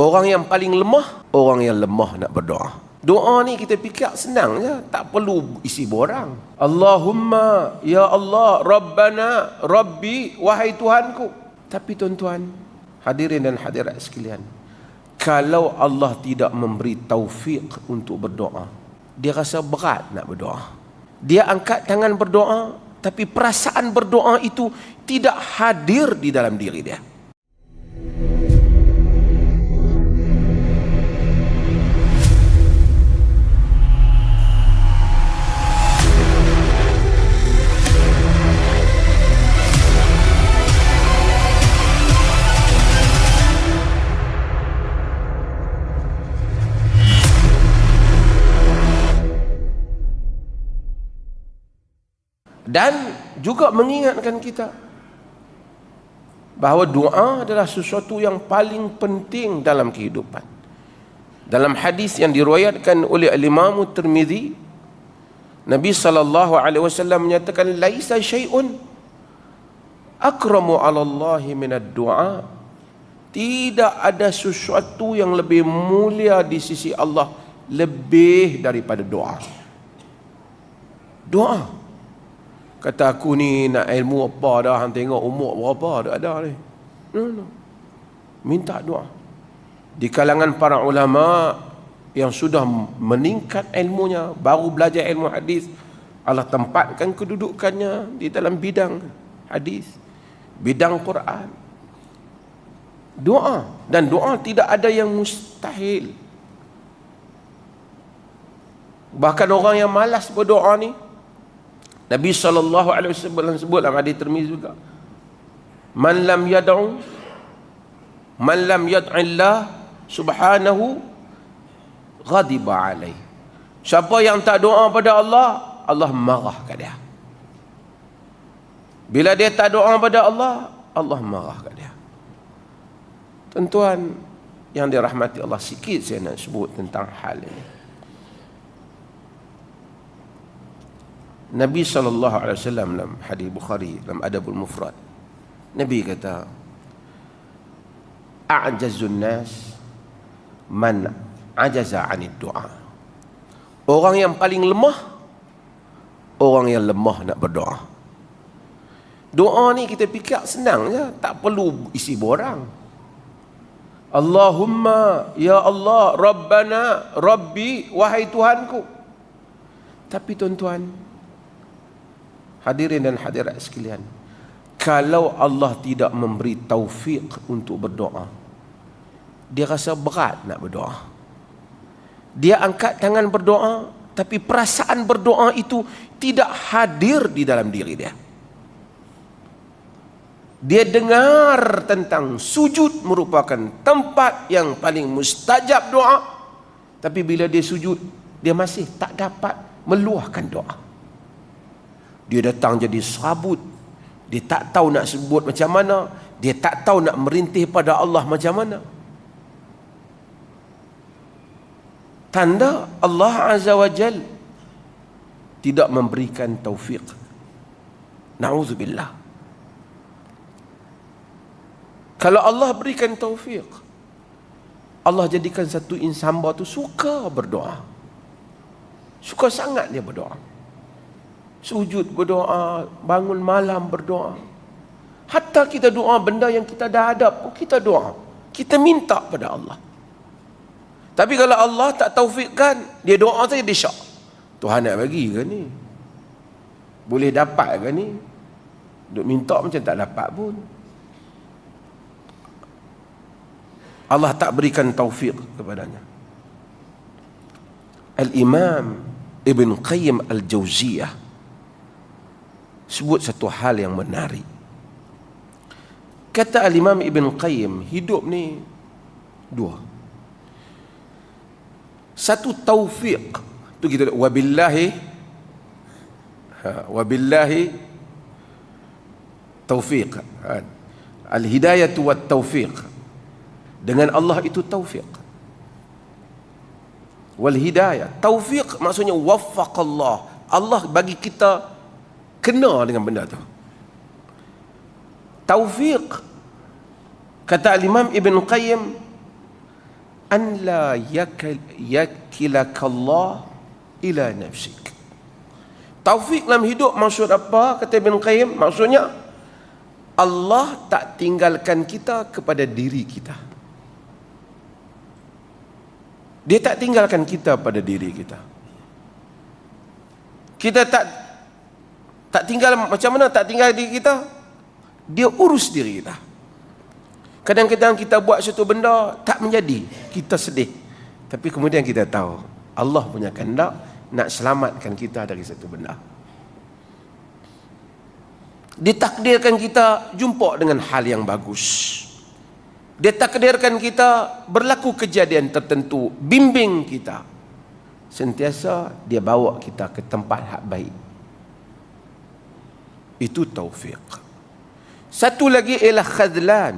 Orang yang paling lemah, orang yang lemah nak berdoa. Doa ni kita fikir senang je, tak perlu isi borang. Allahumma, ya Allah, Rabbana, Rabbi, wahai Tuhanku. Tapi tuan-tuan, hadirin dan hadirat sekalian, kalau Allah tidak memberi taufik untuk berdoa, dia rasa berat nak berdoa. Dia angkat tangan berdoa, tapi perasaan berdoa itu tidak hadir di dalam diri dia. Dan juga mengingatkan kita bahawa doa adalah sesuatu yang paling penting dalam kehidupan. Dalam hadis yang diriwayatkan oleh Imam Tirmizi, Nabi SAW menyatakan, laisa syai'un akramu 'ala Allah min ad-du'a. Tidak ada sesuatu yang lebih mulia di sisi Allah lebih daripada doa. Doa. Kata aku ni nak ilmu apa dah, hang tengok umur berapa dah ada ni. No. Minta doa. Di kalangan para ulama yang sudah meningkat ilmunya, baru belajar ilmu hadis, Allah tempatkan kedudukannya di dalam bidang hadis, bidang Quran. Doa, dan doa tidak ada yang mustahil. Bahkan orang yang malas berdoa ni, Nabi SAW sebut dalam hadis Tirmizi juga, Man lam yad'illah subhanahu ghadiba alaih. Siapa yang tak doa pada Allah, Allah marah kat dia. Bila dia tak doa pada Allah, Allah marah kat dia. Tuan-tuan yang dirahmati Allah, sikit saya nak sebut tentang hal ini. Nabi SAW dalam hadis Bukhari, dalam Adabul Mufrad, Nabi kata, a'jazun nas man ajaza 'anid du'a. Orang yang paling lemah, orang yang lemah nak berdoa. Doa ni kita fikir senang je, tak perlu isi borang. Allahumma, ya Allah, Rabbana, Rabbi, wahai Tuhanku. Tapi tuan-tuan, hadirin dan hadirat sekalian, kalau Allah tidak memberi taufik untuk berdoa, dia rasa berat nak berdoa. Dia angkat tangan berdoa, tapi perasaan berdoa itu tidak hadir di dalam diri dia. Dia dengar tentang sujud merupakan tempat yang paling mustajab doa, tapi bila dia sujud, dia masih tak dapat meluahkan doa. Dia datang jadi serabut. Dia tak tahu nak sebut macam mana. Dia tak tahu nak merintih pada Allah macam mana. Tanda Allah Azza wa Jal tidak memberikan taufik. Na'udzubillah. Kalau Allah berikan taufik, Allah jadikan satu insan hamba tu suka berdoa. Suka sangat dia berdoa. Sujud berdoa, bangun malam berdoa. Hatta kita doa benda yang kita dah hadap pun kita doa. Kita minta pada Allah. Tapi kalau Allah tak taufikkan, dia doa saja dia syak. Tuhan nak bagi ke ni? Boleh dapat ke ni? Duk minta macam tak dapat pun. Allah tak berikan taufik kepadanya. Al-Imam Ibn Qayyim Al-Jauziyah sebut satu hal yang menarik. Kata Al-Imam Ibn Qayyim, hidup ni dua. Satu taufik, tu kita wabillahi taufiq. Al-hidayatu wat taufiq. Dengan Allah itu taufik. Wal hidayah, taufiq maksudnya waffaqallah. Allah bagi kita kena dengan benda tu. Taufik, kata Imam Ibn Qayyim, an la yakilakallah ila nafsik. Taufik dalam hidup maksud apa? Kata Ibn Qayyim, maksudnya Allah tak tinggalkan kita kepada diri kita. Dia tak tinggalkan kita pada diri kita. Kita tak tinggal, macam mana tak tinggal diri kita? Dia urus diri kita. Kadang-kadang kita buat satu benda tak menjadi, kita sedih. Tapi kemudian kita tahu Allah punya kehendak nak selamatkan kita dari satu benda. Ditakdirkan kita jumpa dengan hal yang bagus. Dia takdirkan kita berlaku kejadian tertentu, bimbing kita. Sentiasa dia bawa kita ke tempat hak baik. Itu taufik. Satu lagi ialah khadlan,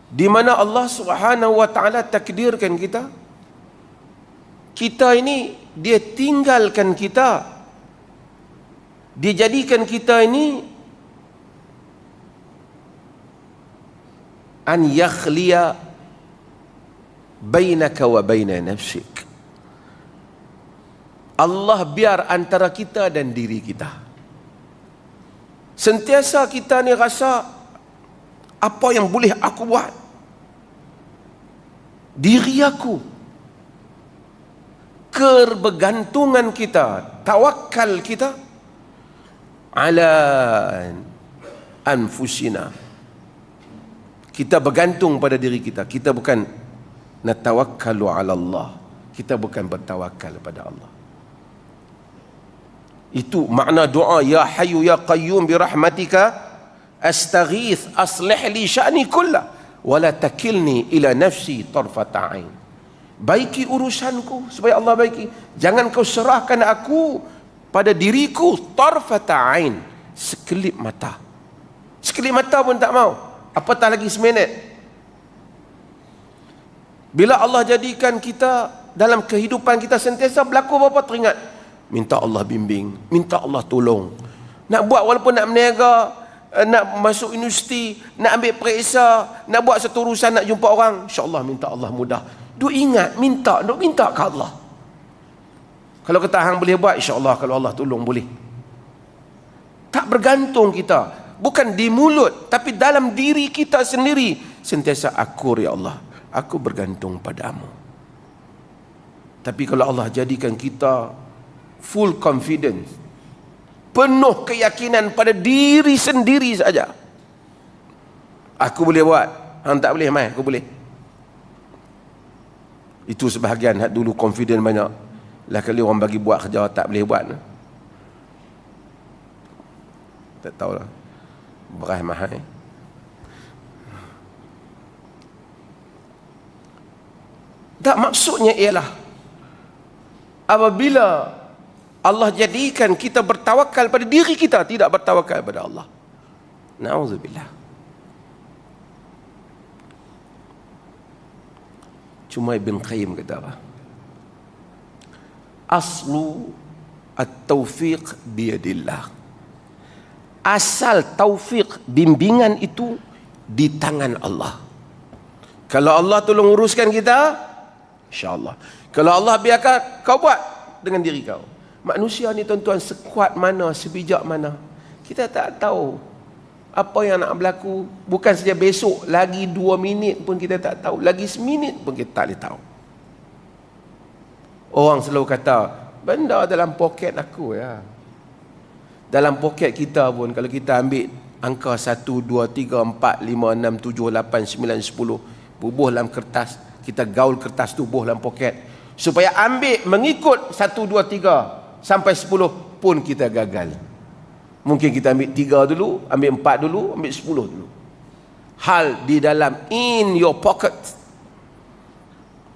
di mana Allah Subhanahu wa taala takdirkan kita. Kita ini dia tinggalkan kita. Dia jadikan kita ini an yakhliya bainaka wa baina nafsik. Allah biar antara kita dan diri kita. Sentiasa kita ni rasa apa yang boleh aku buat? Diri aku. Kebergantungan kita, tawakal kita ala anfusina. Kita bergantung pada diri kita. Kita bukan natawakkalu ala Allah. Kita bukan bertawakal pada Allah. Itu makna doa, ya hayyu ya qayyum bi rahmatika astaghith aslih li sya'ni kullah wa la takilni ila nafsi tarfata ain. Baiki urusanku supaya Allah baiki. Jangan kau serahkan aku pada diriku tarfata ain, sekelip mata. Sekelip mata pun tak mau, apatah lagi seminit. Bila Allah jadikan kita dalam kehidupan kita sentiasa berlaku apa-apa teringat, minta Allah bimbing, minta Allah tolong. Nak buat walaupun nak berniaga, nak masuk universiti, nak ambil periksa, nak buat satu urusan, nak jumpa orang, insya-Allah minta Allah mudah. Duk ingat, minta ke Allah. Kalau kata hang boleh buat, insya-Allah kalau Allah tolong boleh. Tak bergantung kita, bukan di mulut, tapi dalam diri kita sendiri sentiasa akur, ya Allah, aku bergantung padamu. Tapi kalau Allah jadikan kita full confidence, penuh keyakinan pada diri sendiri saja, aku boleh buat, hang tak boleh, mai aku boleh. Itu sebahagian hak dulu confident banyak. Lah kali orang bagi buat kerja tak boleh buat. Tak tahulah. Beras mahal. Tak, maksudnya ialah apabila Allah jadikan kita bertawakal pada diri kita, tidak bertawakal pada Allah. Na'udzubillah. Cuma Ibn Qayyim kata apa? Aslu at-taufiq biyadillah. Asal taufik, bimbingan itu di tangan Allah. Kalau Allah tolong uruskan kita, insya-Allah. Kalau Allah biarkan kau buat dengan diri kau. Manusia ni tuan-tuan sekuat mana, sebijak mana, kita tak tahu apa yang nak berlaku. Bukan saja besok, lagi 2 minit pun kita tak tahu, lagi seminit pun kita tak boleh tahu. Orang selalu kata, benda dalam poket aku ya. Dalam poket kita pun, kalau kita ambil angka 1, 2, 3, 4, 5, 6, 7, 8, 9, 10, bubuh dalam kertas, kita gaul kertas tu bubuh dalam poket, supaya ambil mengikut 1, 2, 3 sampai 10 pun kita gagal. Mungkin kita ambil 3 dulu, ambil 4 dulu, ambil 10 dulu. Hal di dalam, in your pocket,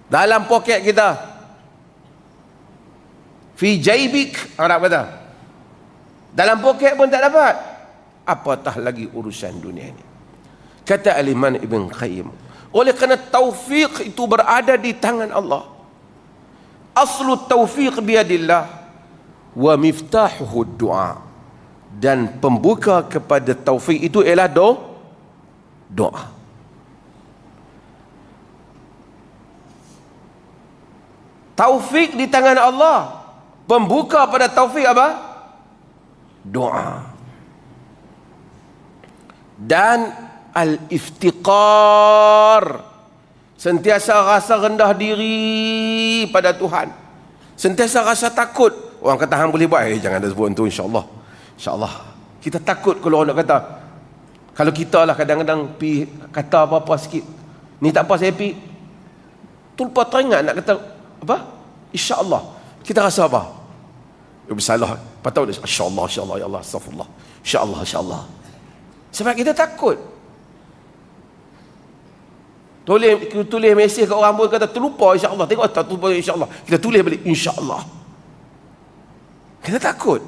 dalam poket kita, fi jaybik, Arab kata, dalam poket pun tak dapat, apatah lagi urusan dunia ini. Kata Al-Imam Ibn Qayyim, oleh kerana taufik itu berada di tangan Allah. Aslu taufiq biyadillah wa miftahuhu du'a. Dan pembuka kepada taufik itu ialah doa. Taufik di tangan Allah. Pembuka pada taufik apa? Doa. Dan al-iftiqar, sentiasa rasa rendah diri pada Tuhan, sentiasa rasa takut. Orang kata hang boleh buat, jangan ada sebut tu, insya-Allah. Insya-Allah. Kita takut kalau orang nak kata. Kalau kita lah kadang-kadang pi kata apa-apa sikit, ni tak apa saya pi, terlupa teringat nak kata apa? Insya-Allah. Kita rasa apa? Bersalah. Patut insya-Allah, insya-Allah, ya Allah, astagfirullah. Insya-Allah, insya-Allah. Sebab kita takut. Tulis mesej kat orang pun kata terlupa insya-Allah. Tengok tak terlupa insya-Allah. Kita tulis balik insya-Allah. Kita takut.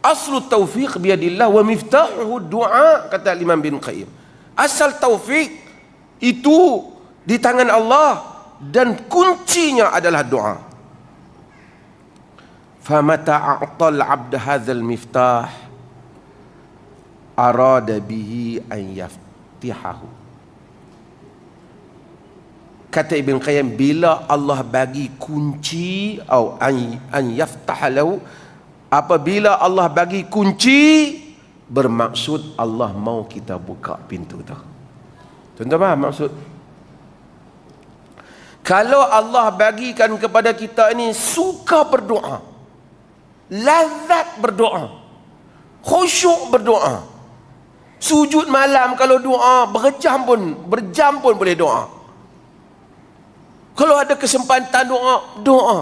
Aslu taufiq biyadillah wa miftahuhu du'a, kata Imam bin Qayyim. Asal taufik itu di tangan Allah dan kuncinya adalah doa. Famata a'tal 'abd hadzal miftah arada bihi an yaftihahu. Kata Ibn Qayyim, bila Allah bagi kunci atau an yaftah lahu, apabila Allah bagi kunci, bermaksud Allah mau kita buka pintu tu. Tuan-tuan faham maksud? Kalau Allah bagikan kepada kita ini suka berdoa, lazat berdoa, khusyuk berdoa, sujud malam kalau doa berjam pun boleh doa. Kalau ada kesempatan doa.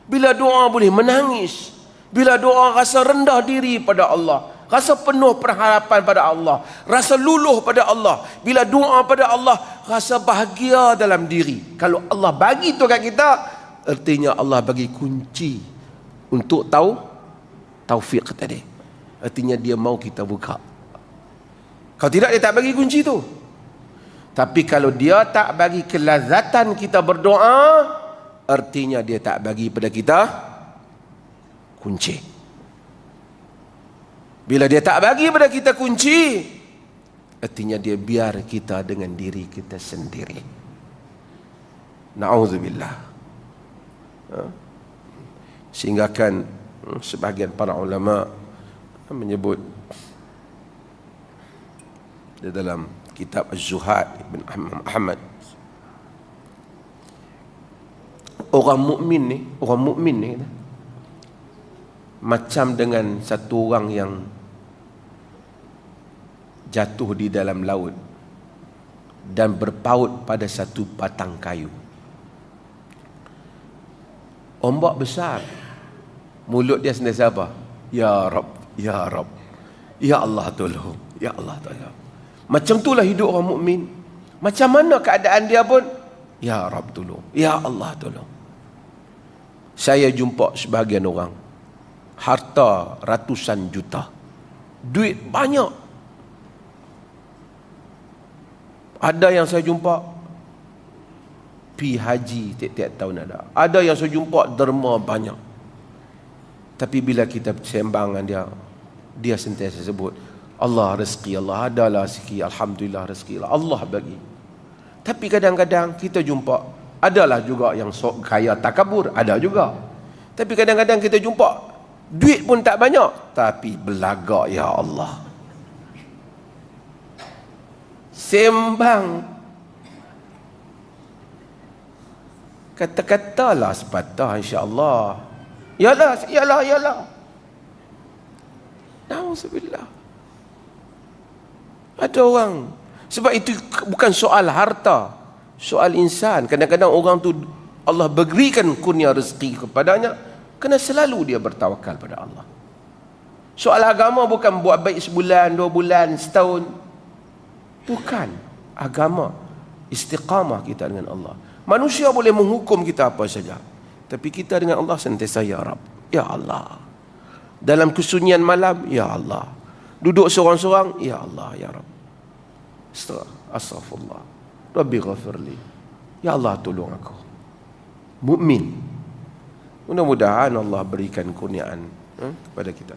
Bila doa boleh menangis. Bila doa rasa rendah diri pada Allah, rasa penuh pengharapan pada Allah, rasa luluh pada Allah. Bila doa pada Allah, rasa bahagia dalam diri. Kalau Allah bagi tu kat kita, artinya Allah bagi kunci untuk tahu taufik tadi. Artinya dia mau kita buka. Kalau tidak, dia tak bagi kunci tu. Tapi kalau dia tak bagi kelazatan kita berdoa, artinya dia tak bagi pada kita kunci. Bila dia tak bagi pada kita kunci, artinya dia biar kita dengan diri kita sendiri. Na'udzubillah. Sehingga kan sebahagian para ulama menyebut di dalam kitab Az-Zuhad Ibn Ahmad, orang mukmin ni macam dengan satu orang yang jatuh di dalam laut dan berpaut pada satu batang kayu. Ombak besar, mulut dia sentiasa apa? Ya Rab, ya Rab, ya Allah tolong, ya Allah tolong. Macam itulah hidup orang mukmin. Macam mana keadaan dia pun, ya Rab tolong, ya Allah tolong. Saya jumpa sebahagian orang, harta ratusan juta, duit banyak. Ada yang saya jumpa pi haji tiap-tiap tahun ada. Ada yang saya jumpa derma banyak. Tapi bila kita sembang dengan dia sentiasa sebut, Allah rezeki, Allah adalah rezeki, alhamdulillah rezeki Allah bagi. Tapi kadang-kadang kita jumpa, adalah juga yang sok kaya takabur, ada juga. Tapi kadang-kadang kita jumpa duit pun tak banyak, tapi belagak, ya Allah. Sembang, kata-katalah sepatah insya-Allah. Yalah. Nauzubillah. Ada orang, sebab itu bukan soal harta, soal insan. Kadang-kadang orang tu Allah berikan kurnia rezeki kepadanya, kena selalu dia bertawakal pada Allah. Soal agama bukan buat baik sebulan, 2 bulan, setahun. Bukan. Agama istiqamah kita dengan Allah. Manusia boleh menghukum kita apa saja, tapi kita dengan Allah sentiasa ya Rab, ya Allah. Dalam kesunyian malam, ya Allah. Duduk seorang-seorang, ya Allah, ya Rab. Astaghfirullah. Rabbi ghafirli. Ya Allah tolong aku. Mukmin. Mudah-mudahan Allah berikan kurniaan kepada kita.